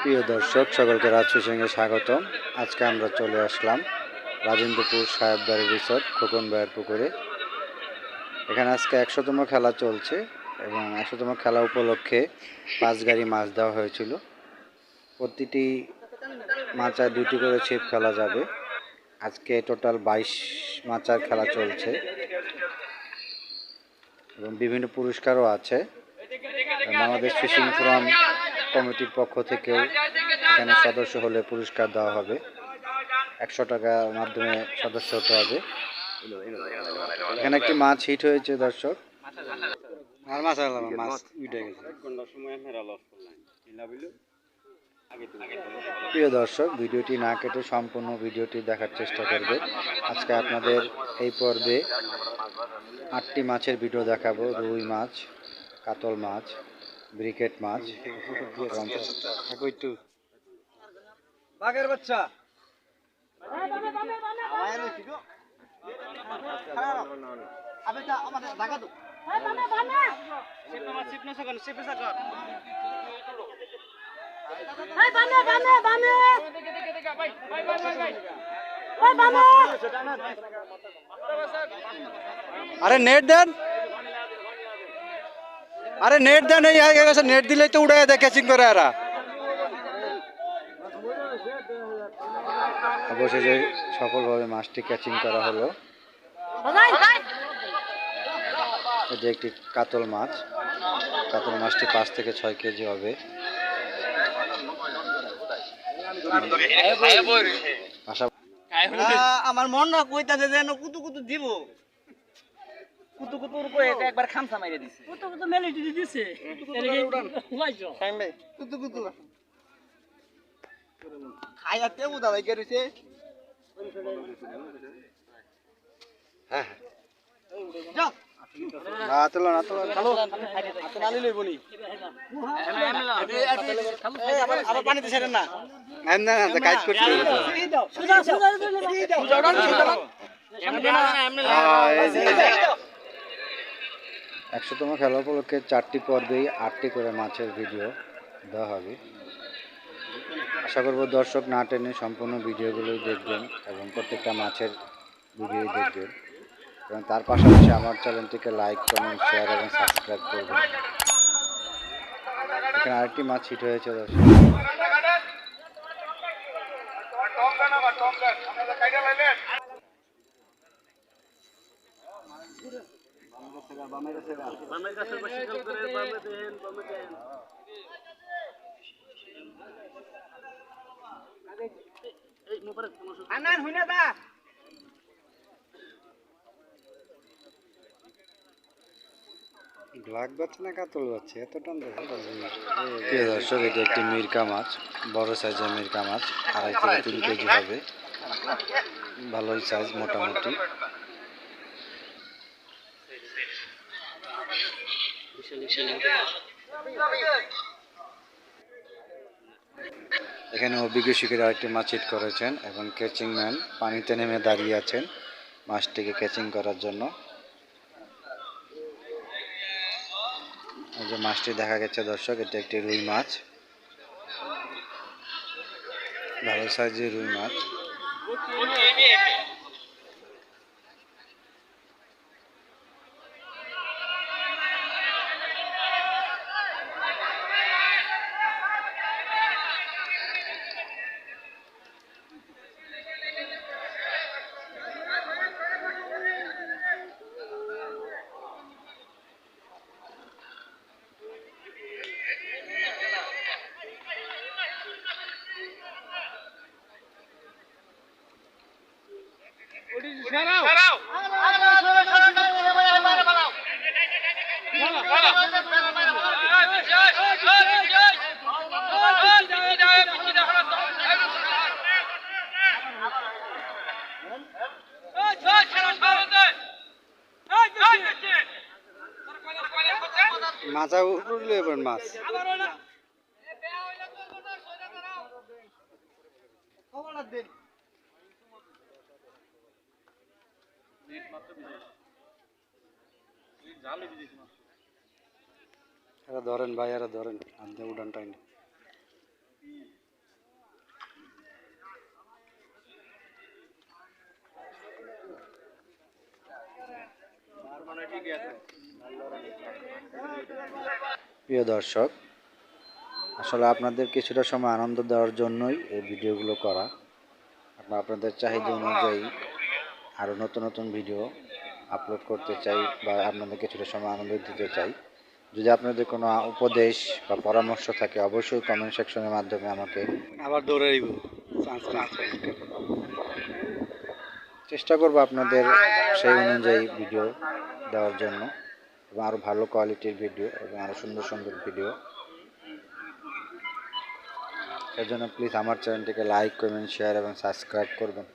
প্রিয় দর্শক, সকলকে রাজশাহী স্বাগতম। আজকে আমরা চলে আসলাম রাজেন্দ্রপুর সাহেববাড়ি রিসোর্ট খোকন ভাইয়ের পুকুরে। এখানে আজকে 100তম খেলা চলছে এবং 100তম খেলা উপলক্ষে 5 গাড়ি মাছ দেওয়া হয়েছিল। প্রতিটি মাচায় 2টি করে ছিপ খেলা যাবে। আজকে টোটাল 22 মাচার খেলা চলছে এবং বিভিন্ন পুরস্কারও আছে। বাংলাদেশ ফিশিং ফোরাম কমিটির পক্ষ থেকেও এখানে সদস্য হলে পুরস্কার দেওয়া হবে। 100 টাকার মাধ্যমে সদস্য হতে হবে। এখানে একটি মাছ হিট হয়েছে দর্শক। প্রিয় দর্শক, ভিডিওটি না কেটে সম্পূর্ণ ভিডিওটি দেখার চেষ্টা করবেন। আজকে আপনাদের এই পর্বে 8টি মাছের ভিডিও দেখাবো। রুই মাছ, কাতল মাছ, ব্রিকেট মাছ, বাঘের বাচ্চা আরে নেট দেন, আরে নেট দেন। নেট দিলেই তো উড়ে দেয় ক্যাচিং করে। এরা অবশেষে সফলভাবে মাছটি ক্যাচিং করা হলো। এটি একটি কাতল মাছ। কাতল মাছটি 5 থেকে 6 কেজি হবে। আমার মন না কইতাছে যেন কুতু কুতু দিব কুতু কুতু কই এটা একবার খামসা মাইরে দিছে কুতু কুতু মেলে দিছে কুতু কুতু খাইয়াতে বুদা ভাই গেরিছে হ্যাঁ যাও না তোলা না তোলা হ্যালো আতো নালি লইবনি আবার পানি দিছেন না না না না কাজ করতে সুজা সুজা সুজা এমনি 100তম খেলা উপলক্ষে 4টি পর্বেই 8টি করে মাছের ভিডিও দেওয়া হবে। আশা করব দর্শক না টেনে সম্পূর্ণ ভিডিওগুলোই দেখবেন এবং প্রত্যেকটা মাছের ভিডিওই দেখবেন এবং তার পাশাপাশি আমার চ্যানেলটিকে লাইক, কমেন্ট, শেয়ার এবং সাবস্ক্রাইব করবেন। এখানে আরেকটি মাছ হিট হয়েছে দর্শক। আনান হইনা দা ব্ল্যাক বাচ্চা না কাতল বাচ্চা এত টান দেখে। প্রিয় দর্শক, এটি একটি মিরকা মাছ, বড় সাইজের মিরকা মাছ, 2.5 থেকে 3 কেজি হবে। ভালোই সাইজ মোটামুটি। এখানে অভিজ্ঞ শিকারী আরেকটি মাছ হিট করেছেন এবং ক্যাচিং ম্যান পানিতে নেমে দাঁড়িয়ে আছেন মাছটিকে ক্যাচিং করার জন্য। এই যে মাছটি দেখা গেছে দর্শক, এটি একটি রুই মাছ, ভালো সাইজের রুই মাছ। মাছা উঠলে এবার মাছ এরা ধরেন ভাই, এরা ধরেন, আপনি উড়ান টাইম। প্রিয় দর্শক, আসলে আপনাদের কিছুটা সময় আনন্দ দেওয়ার জন্যই এই ভিডিওগুলো করা। আপনাদের চাহিদা অনুযায়ী আরও নতুন নতুন ভিডিও আপলোড করতে চাই বা আপনাদের কিছুটা সময় আনন্দ দিতে চাই। যদি আপনাদের কোনো উপদেশ বা পরামর্শ থাকে অবশ্যই কমেন্ট সেকশনের মাধ্যমে আমাকে আবার দৌড়ে দিব চেষ্টা করব আপনাদের সেই অনুযায়ী ভিডিও দেওয়ার জন্য, এবং আরও ভালো কোয়ালিটির ভিডিও এবং আরও সুন্দর সুন্দর ভিডিও। এর জন্য প্লিজ আমার চ্যানেলটিকে লাইক, কমেন্ট, শেয়ার এবং সাবস্ক্রাইব করবেন।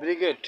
ব্রিগেড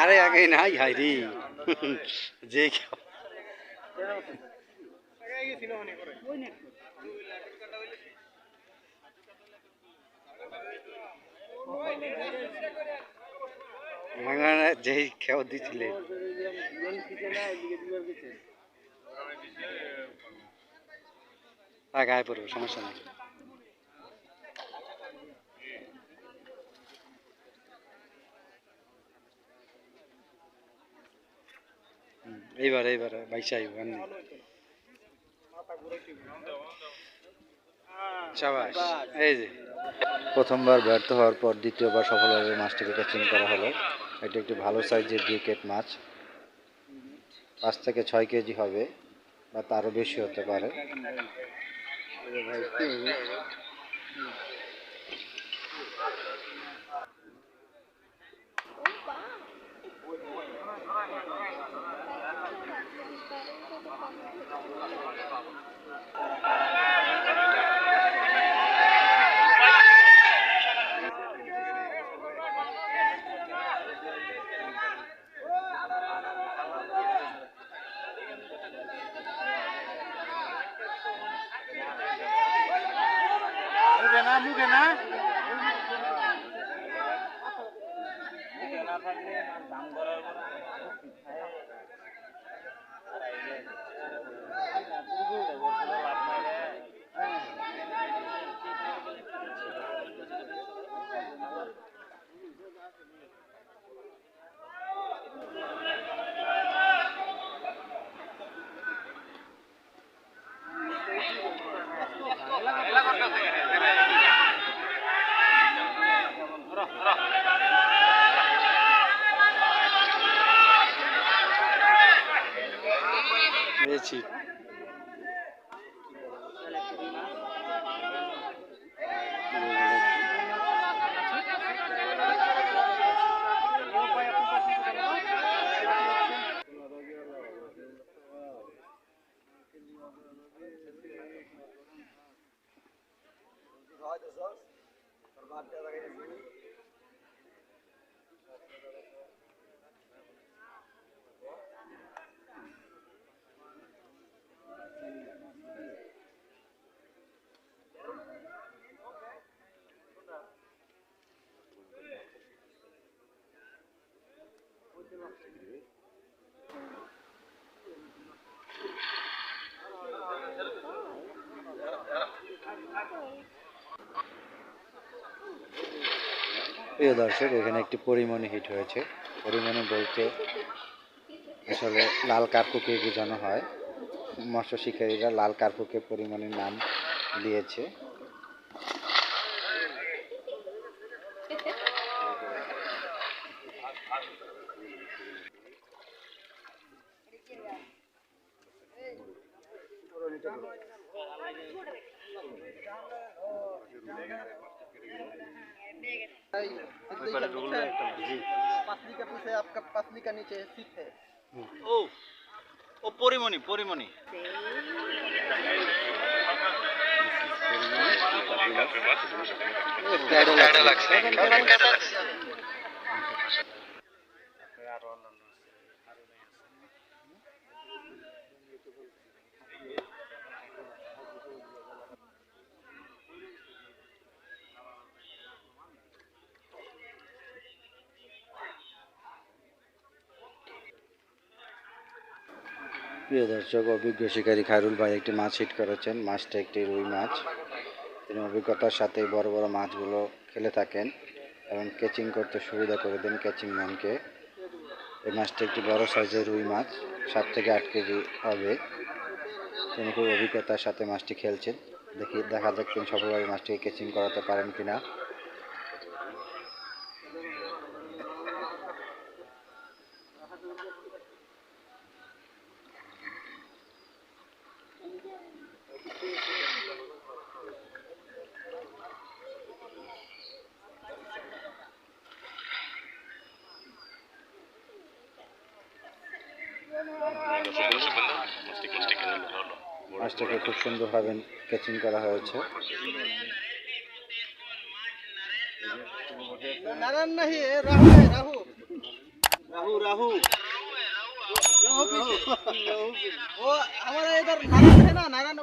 আরে আগে নাই হাইরি যে যেই খেয়াল দিছিলে তা গায়ে পড়বে, সমস্যা নেই। এইবার বাইশা আইব শাবাশ। এই যে প্রথমবার ব্যর্থ হওয়ার পর দ্বিতীয়বার সফলভাবে মাছটিকে ক্যাচিং করা হলো। এটি একটি ভালো সাইজের ব্রিকেট মাছ, 5 থেকে 6 কেজি হবে বা তারও বেশি হতে পারে। মুখে না পেয়েছি। প্রিয় দর্শক, এখানে একটি পরিমণি হিট হয়েছে। পরিমণি বলতে আসলে লাল কার্পুকে বোঝানো হয়। মৎস্য শিকারীরা লাল কার্পুকে পরিমণির নাম দিয়েছে। पसली के पीछे आपका पसली का नीचे सीट है। ओ परिमणि परिमणि প্রিয় দর্শক, অভিজ্ঞ শিকারী খায়রুল ভাই একটি মাছ হিট করেছেন। মাছটা একটি রুই মাছ। তিনি অভিজ্ঞতার সাথে বড় বড় মাছগুলো খেলে থাকেন এবং ক্যাচিং করতে সুবিধা করে দেন ক্যাচিং ম্যানকে। এই মাছটা একটি বড় সাইজের রুই মাছ, 7 থেকে 8 কেজি হবে। তিনি খুব অভিজ্ঞতার সাথে মাছটি খেলছেন। দেখা যাক তিনি সফলভাবে মাছটিকে ক্যাচিং করাতে পারেন কিনা। মাছটাকে খুব সুন্দরভাবে ক্যাচিং করা হয়েছে। नारायण नहीं है, राहु है, राहु राहु राहु राहु वो हमारा इधर नारायण है ना, नारायण